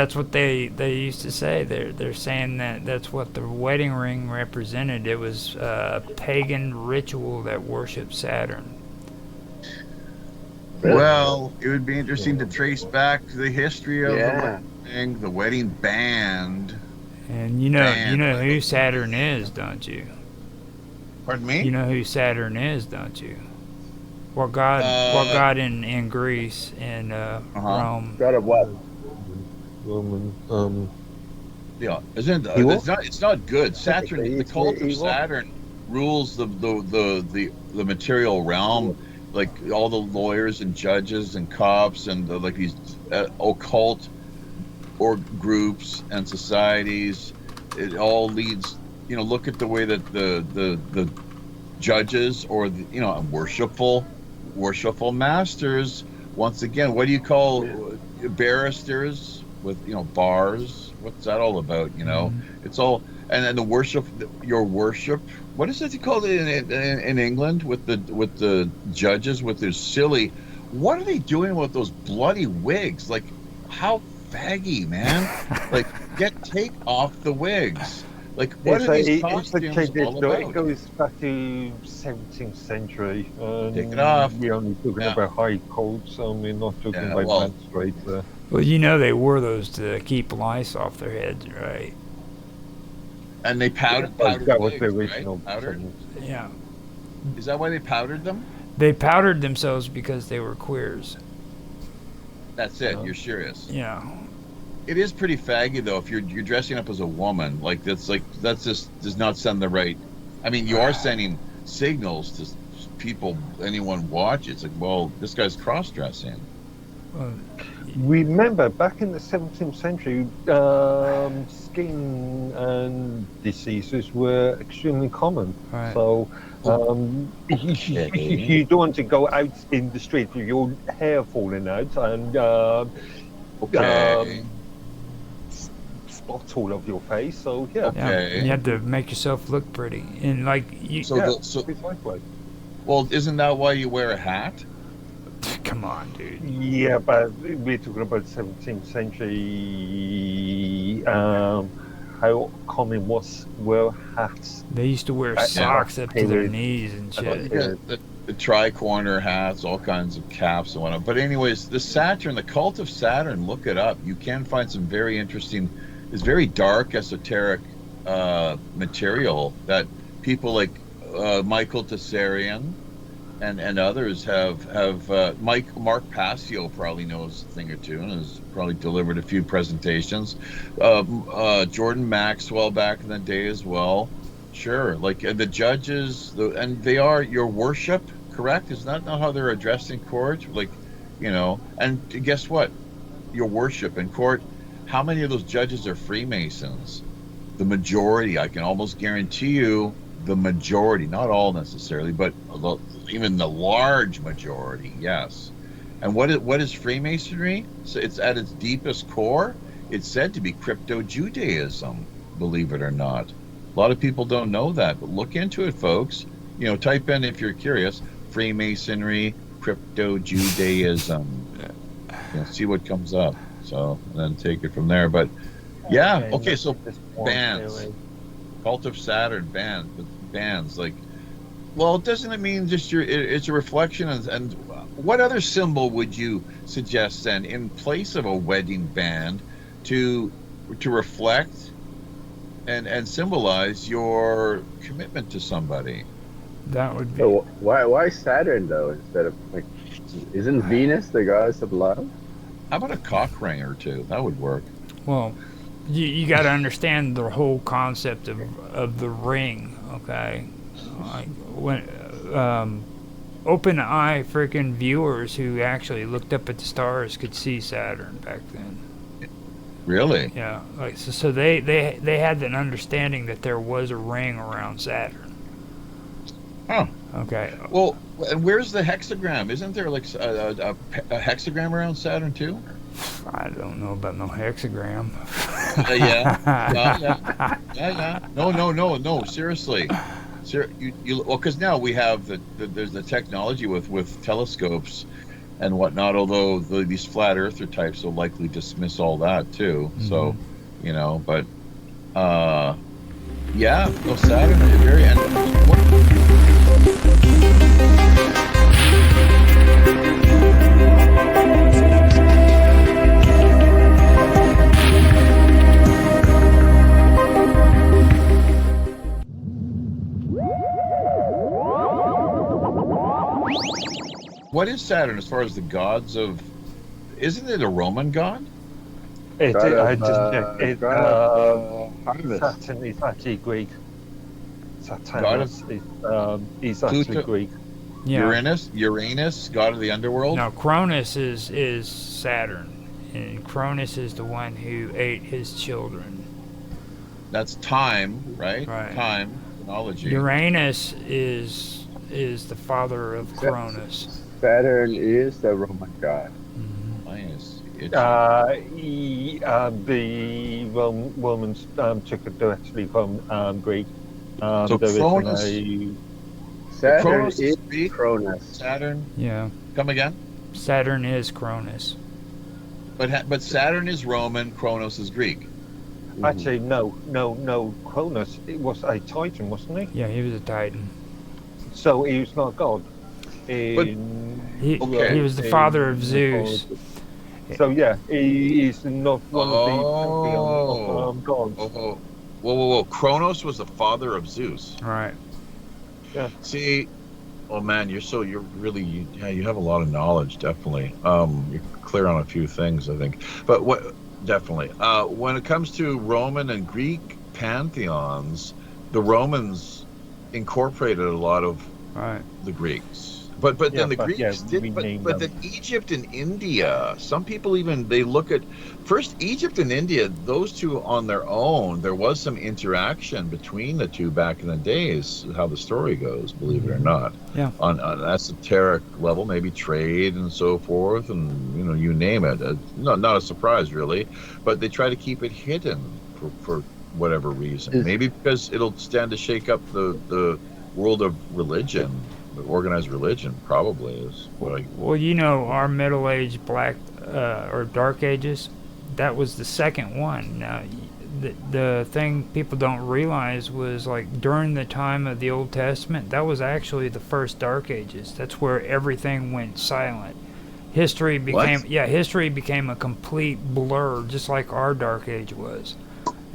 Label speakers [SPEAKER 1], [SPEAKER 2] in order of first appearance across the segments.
[SPEAKER 1] that's what they used to say. They're saying that that's what the wedding ring represented. It was a pagan ritual that worshipped Saturn.
[SPEAKER 2] Really?
[SPEAKER 3] Well, it would be interesting to trace back the history of
[SPEAKER 2] Yeah.
[SPEAKER 3] the wedding band.
[SPEAKER 1] And you know who Saturn is, don't you?
[SPEAKER 3] Pardon
[SPEAKER 1] You
[SPEAKER 3] me?
[SPEAKER 1] know who Saturn is, don't you? What
[SPEAKER 3] Uh,
[SPEAKER 1] god in Greece and
[SPEAKER 3] uh-huh.
[SPEAKER 1] Rome?
[SPEAKER 2] God of what?
[SPEAKER 4] Roman.
[SPEAKER 3] Yeah, isn't
[SPEAKER 4] Evil?
[SPEAKER 3] it's not good. Saturn,
[SPEAKER 2] Typically,
[SPEAKER 3] the
[SPEAKER 2] it's
[SPEAKER 3] cult of
[SPEAKER 2] evil.
[SPEAKER 3] Saturn rules the material realm, like all the lawyers and judges and cops and like these occult or groups and societies. It all leads, look at the way that the judges or worshipful masters. Once again, what do you call barristers with bars? What's that all about?
[SPEAKER 1] Mm-hmm.
[SPEAKER 3] It's all, and then the worship, your worship. What is it called in England with the judges with their silly? What are they doing with those bloody wigs? Like, how faggy, man! Like, take off the wigs. Like, what
[SPEAKER 4] It's
[SPEAKER 3] are
[SPEAKER 4] a,
[SPEAKER 3] these
[SPEAKER 4] it's a
[SPEAKER 3] costumes all
[SPEAKER 4] traditional. It
[SPEAKER 3] about?
[SPEAKER 4] goes back to 17th century.
[SPEAKER 3] Take it off.
[SPEAKER 4] We're only talking
[SPEAKER 3] Yeah.
[SPEAKER 4] about high coats, so we're not talking
[SPEAKER 3] Yeah.
[SPEAKER 4] about
[SPEAKER 3] Well,
[SPEAKER 4] menstruator.
[SPEAKER 1] Well, they wore those to keep lice off their heads, right?
[SPEAKER 3] and they powdered
[SPEAKER 4] That was the
[SPEAKER 3] wigs, right?
[SPEAKER 4] original
[SPEAKER 3] Powdered.
[SPEAKER 4] technique.
[SPEAKER 1] Yeah.
[SPEAKER 3] Is that why they powdered them?
[SPEAKER 1] They powdered themselves because they were queers.
[SPEAKER 3] That's it. You're serious.
[SPEAKER 1] Yeah.
[SPEAKER 3] It is pretty faggy though. If you're dressing up as a woman, that's just does not send the right. I mean, you are sending signals to people. Anyone watch it's like, well, this guy's cross dressing.
[SPEAKER 1] Well,
[SPEAKER 4] Remember, back in the 17th century, skin and diseases were extremely common.
[SPEAKER 1] right.
[SPEAKER 4] So you don't want to go out in the street with your hair falling out and
[SPEAKER 3] Okay.
[SPEAKER 4] spots all over your face. So yeah,
[SPEAKER 1] Yeah.
[SPEAKER 3] Okay.
[SPEAKER 1] You had to make yourself look pretty, and like you.
[SPEAKER 3] So
[SPEAKER 4] yeah,
[SPEAKER 3] so
[SPEAKER 4] precisely.
[SPEAKER 3] well, isn't that why you wear a hat?
[SPEAKER 1] Come on, dude.
[SPEAKER 4] Yeah, but we're talking about 17th century. How common was wear hats?
[SPEAKER 1] They used to wear
[SPEAKER 4] Yeah.
[SPEAKER 1] socks up to their
[SPEAKER 4] Period.
[SPEAKER 1] knees and shit.
[SPEAKER 3] Yeah, the tri-corner hats, all kinds of caps and whatnot. But anyways, the cult of Saturn, look it up. You can find some very interesting, it's very dark, esoteric material that people like Michael Tessarian and others have. Mark Passio probably knows a thing or two and has probably delivered a few presentations. Jordan Maxwell back in the day as well. Sure, like the judges, and they are your worship, correct? Is that not how they're addressed in court? Like, and guess what? Your worship in court. How many of those judges are Freemasons? The majority, I can almost guarantee you, the majority, not all necessarily, but even the large majority, yes. And what is Freemasonry? So it's at its deepest core. It's said to be crypto-Judaism, believe it or not. A lot of people don't know that, but look into it, folks. Type in, if you're curious, Freemasonry, crypto-Judaism. See what comes up. So then take it from there. But yeah, okay. So bands, Cult of Saturn bands. Like, well, doesn't it mean just it's a reflection? And what other symbol would you suggest then in place of a wedding band to reflect and symbolize your commitment to somebody?
[SPEAKER 1] That would be.
[SPEAKER 2] So why Saturn though instead of like? Isn't Venus the goddess of love?
[SPEAKER 3] How about a cock ring or two? That would work.
[SPEAKER 1] Well, you got to understand the whole concept of the ring, okay? Like when open eye freaking viewers who actually looked up at the stars could see Saturn back then.
[SPEAKER 3] Really?
[SPEAKER 1] Yeah, like so they had an understanding that there was a ring around Saturn.
[SPEAKER 3] Huh.
[SPEAKER 1] Okay.
[SPEAKER 3] Well, and where's the hexagram? Isn't there like a hexagram around Saturn too?
[SPEAKER 1] I don't know about no hexagram.
[SPEAKER 3] Yeah. No. Seriously. Well, because now we have there's the technology with telescopes and whatnot. Although these flat earther types will likely dismiss all that too. So, but yeah, no, Saturn is very and what is Saturn as far as the gods of? Isn't it a Roman god?
[SPEAKER 4] I just checked.
[SPEAKER 2] Harvest.
[SPEAKER 4] Saturn is actually Greek.
[SPEAKER 3] God
[SPEAKER 4] Saturnus is actually
[SPEAKER 3] Pluto.
[SPEAKER 4] Greek.
[SPEAKER 1] Yeah.
[SPEAKER 3] Uranus, god of the underworld.
[SPEAKER 1] No, Cronus is Saturn, and Cronus is the one who ate his children.
[SPEAKER 3] That's time, right?
[SPEAKER 1] Right.
[SPEAKER 3] Time, chronology.
[SPEAKER 1] Uranus is the father of Cronus.
[SPEAKER 2] Saturn is the Roman god.
[SPEAKER 3] Nice.
[SPEAKER 4] The Romans took it directly from Greek.
[SPEAKER 3] So
[SPEAKER 4] there
[SPEAKER 3] Cronus-
[SPEAKER 4] isn't
[SPEAKER 2] Saturn
[SPEAKER 3] Cronus
[SPEAKER 2] is
[SPEAKER 3] is Greek?
[SPEAKER 2] Cronus.
[SPEAKER 3] Saturn.
[SPEAKER 1] Yeah,
[SPEAKER 3] Come again?
[SPEAKER 1] Saturn is Cronus.
[SPEAKER 3] But Saturn is Roman. Kronos is Greek.
[SPEAKER 4] actually no. Cronus, it was a Titan, wasn't he?
[SPEAKER 1] Yeah, he was a Titan.
[SPEAKER 4] So he was not God.
[SPEAKER 1] He
[SPEAKER 3] Okay.
[SPEAKER 1] was the father of Zeus.
[SPEAKER 4] So yeah, he is not one of the
[SPEAKER 3] Oh.
[SPEAKER 4] pantheon of gods.
[SPEAKER 3] Oh, whoa! Kronos was the father of Zeus.
[SPEAKER 1] Right.
[SPEAKER 3] See, oh man, you have a lot of knowledge. Definitely, you're clear on a few things, I think. But definitely, when it comes to Roman and Greek pantheons, the Romans incorporated a lot of
[SPEAKER 1] Right.
[SPEAKER 3] the Greeks. But then the Greeks did.
[SPEAKER 4] renamed
[SPEAKER 3] But
[SPEAKER 4] them.
[SPEAKER 3] then Egypt and India. Some people they look at first Egypt and India. Those two on their own. There was some interaction between the two back in the days. How the story goes, believe it or not.
[SPEAKER 1] Yeah.
[SPEAKER 3] On an esoteric level, maybe trade and so forth, and you name it. Not a surprise really, but they try to keep it hidden for whatever reason. Maybe because it'll stand to shake up the world of religion. Organized religion probably is what I.
[SPEAKER 1] Well, our Middle Age Black or Dark Ages, that was the second one. Now, the thing people don't realize was like during the time of the Old Testament, that was actually the first Dark Ages. That's where everything went silent. History became a complete blur, just like our Dark Age was.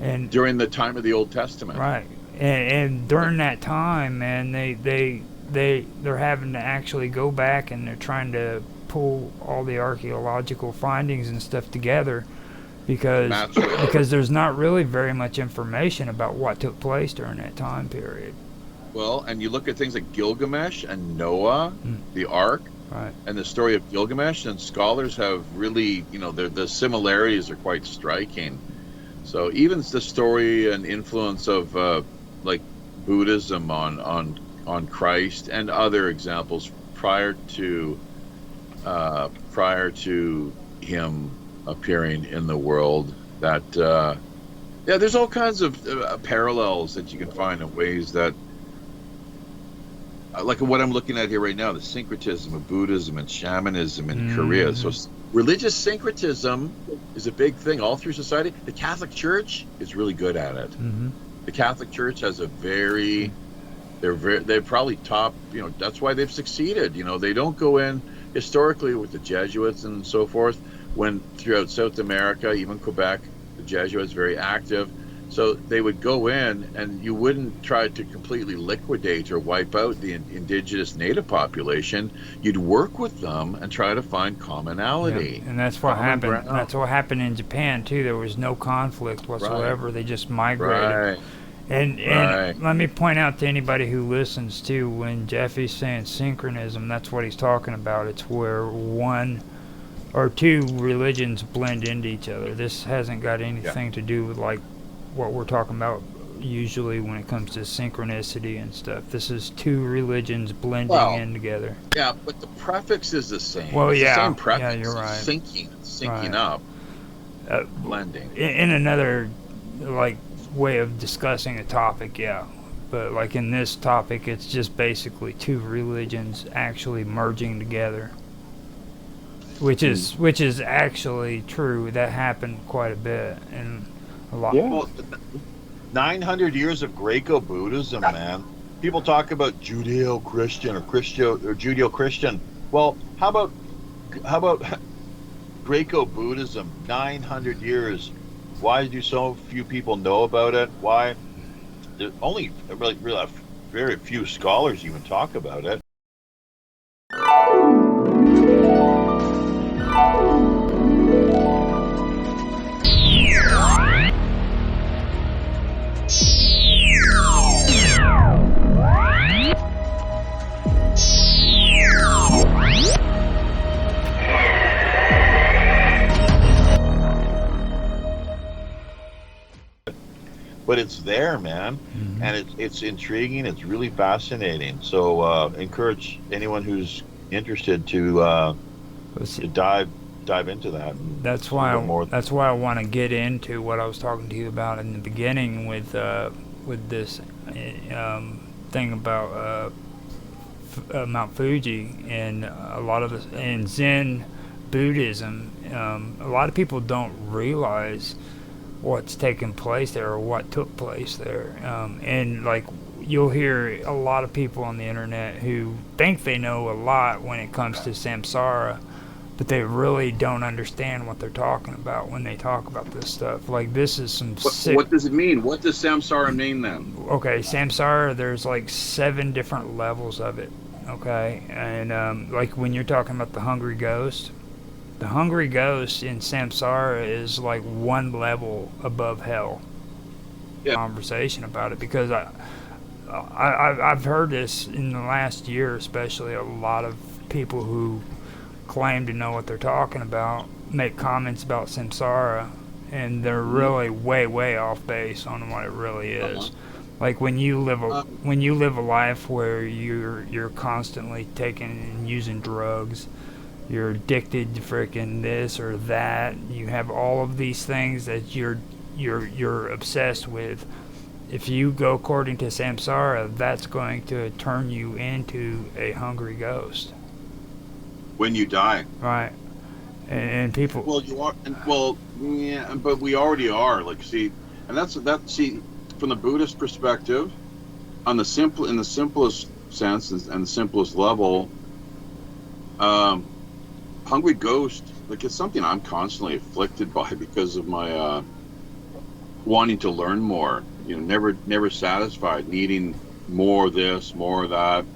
[SPEAKER 1] And
[SPEAKER 3] During the time of the Old Testament.
[SPEAKER 1] right, and during that time, man, they're having to actually go back and they're trying to pull all the archaeological findings and stuff together because there's not really very much information about what took place during that time period.
[SPEAKER 3] Well, and you look at things like Gilgamesh and Noah, the Ark,
[SPEAKER 1] Right.
[SPEAKER 3] and the story of Gilgamesh, and scholars have really, the similarities are quite striking. So even the story and influence of like Buddhism on Christ and other examples prior to him appearing in the world, that there's all kinds of parallels that you can find in ways that like what I'm looking at here right now, the syncretism of Buddhism and shamanism in Korea. So religious syncretism is a big thing all through society. The Catholic Church is really good at it. The Catholic Church has they're probably top, that's why they've succeeded. They don't go in historically with the Jesuits and so forth, when throughout South America, even Quebec, the Jesuits very active. So they would go in and you wouldn't try to completely liquidate or wipe out the indigenous native population. You'd work with them and try to find commonality.
[SPEAKER 1] Yeah. And that's what happened.
[SPEAKER 3] ground.
[SPEAKER 1] That's what happened in Japan too. There was no conflict whatsoever. Right. They just migrated.
[SPEAKER 3] Right.
[SPEAKER 1] And let me point out to anybody who listens too, when Jeffy's saying synchronism, that's what he's talking about. It's where one or two religions blend into each other. This hasn't got anything to do with like what we're talking about usually when it comes to synchronicity and stuff. This is two religions blending in together.
[SPEAKER 3] Yeah, but the prefix is the same.
[SPEAKER 1] Well,
[SPEAKER 3] it's
[SPEAKER 1] yeah,
[SPEAKER 3] the same prefix.
[SPEAKER 1] yeah, you're right.
[SPEAKER 3] Syncing up, blending.
[SPEAKER 1] In another way of discussing a topic, yeah. But like in this topic, it's just basically two religions actually merging together. which is actually true. That happened quite a bit, and a lot.
[SPEAKER 4] Yeah.
[SPEAKER 3] Well, 900 years of Greco-Buddhism, man. People talk about Judeo-Christian or Judeo-Christian. Well, how about Greco-Buddhism? 900 years. Why do so few people know about it? Why? There's only really very few scholars even talk about it. But it's there, man, and it's intriguing. It's really fascinating. So encourage anyone who's interested to dive into that.
[SPEAKER 1] That's why I want to get into what I was talking to you about in the beginning with this thing about Mount Fuji and a lot of the in Zen Buddhism. A lot of people don't realize what's taking place there or what took place there, and like you'll hear a lot of people on the internet who think they know a lot when it comes to samsara, but they really don't understand what they're talking about when they talk about this stuff. Like, this is some sick...
[SPEAKER 5] What does it mean? What does samsara mean then?
[SPEAKER 1] Okay, samsara, there's like 7 different levels of it, okay? And like when you're talking about the hungry ghost in samsara is like 1 level above hell.
[SPEAKER 5] Yeah.
[SPEAKER 1] Conversation about it, because I've heard this in the last year, especially a lot of people who claim to know what they're talking about make comments about samsara, and they're really way off base on what it really is. Like when you live a life where you're constantly taking and using drugs, you're addicted to freaking this or that, you have all of these things that you're obsessed with. If you go according to samsara, that's going to turn you into a hungry ghost
[SPEAKER 5] When you die.
[SPEAKER 1] right. And people,
[SPEAKER 5] Well, you are. Well, yeah, but we already are. Like, see, and that's from the Buddhist perspective, in the simplest sense and the simplest level. Hungry ghost, like, it's something I'm constantly afflicted by because of my wanting to learn more. You know, never satisfied, needing more of this, more of that.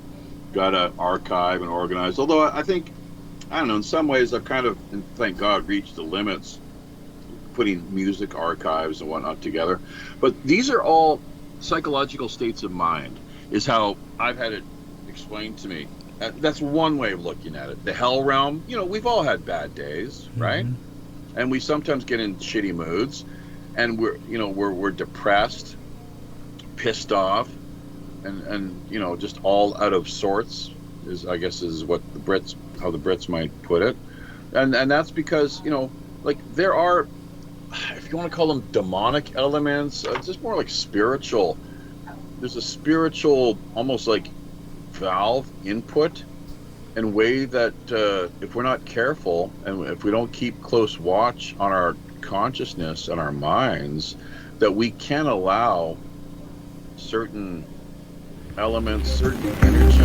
[SPEAKER 5] Got to archive and organize. Although I think, I don't know, in some ways I've kind of, and thank God, reached the limits, putting music archives and whatnot together. But these are all psychological states of mind, is how I've had it explained to me. That's one way of looking at it. The hell realm, you know, we've all had bad days, right? And we sometimes get in shitty moods, and we're depressed, pissed off, and you know, just all out of sorts, is what how the Brits might put it. And that's because, you know, like, there are, if you want to call them demonic elements, just more like spiritual. There's a spiritual, almost like valve input and way that if we're not careful and if we don't keep close watch on our consciousness and our minds, that we can allow certain elements, certain energies